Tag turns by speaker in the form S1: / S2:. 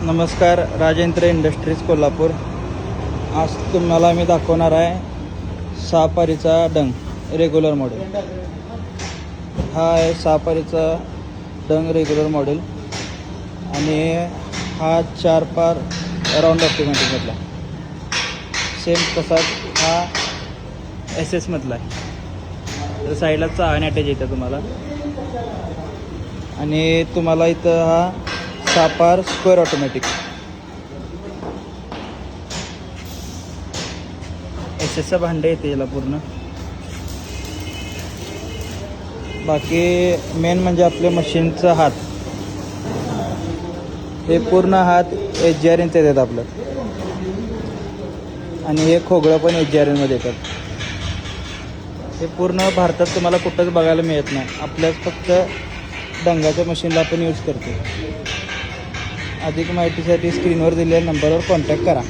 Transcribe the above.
S1: नमस्कार, राजेंद्र इंडस्ट्रीज कोल्हापूर. आज तुम्हाला मी दाखवणार आहे सहापारीचा डंग रेग्युलर मॉडेल. हा आहे सहापारीचा डंग रेग्युलर मॉडेल आणि हा 4 पार राऊंड ऑटोमॅटिकमधला. सेम तसाच हा SS मधला आहे. तर साईडला चाळणी अटॅच येते तुम्हाला आणि तुम्हाला इथं हा 6 पार स्क्वेअर ऑटोमॅटिक SS भांडे येते याला पूर्ण. बाकी मेन म्हणजे आपल्या मशीनचा हात, हे पूर्ण हात HRNचे येतात आपलं आणि हे खोगळं पण HRNमध्ये येतात. हे पूर्ण भारतात तुम्हाला कुठंच बघायला मिळत नाही. आपल्याच फक्त डंगाच्या मशीनला आपण यूज करतो. अधिक माहितीसाठी स्क्रीनवर दिलेल्या नंबरवर कॉन्टॅक्ट करा.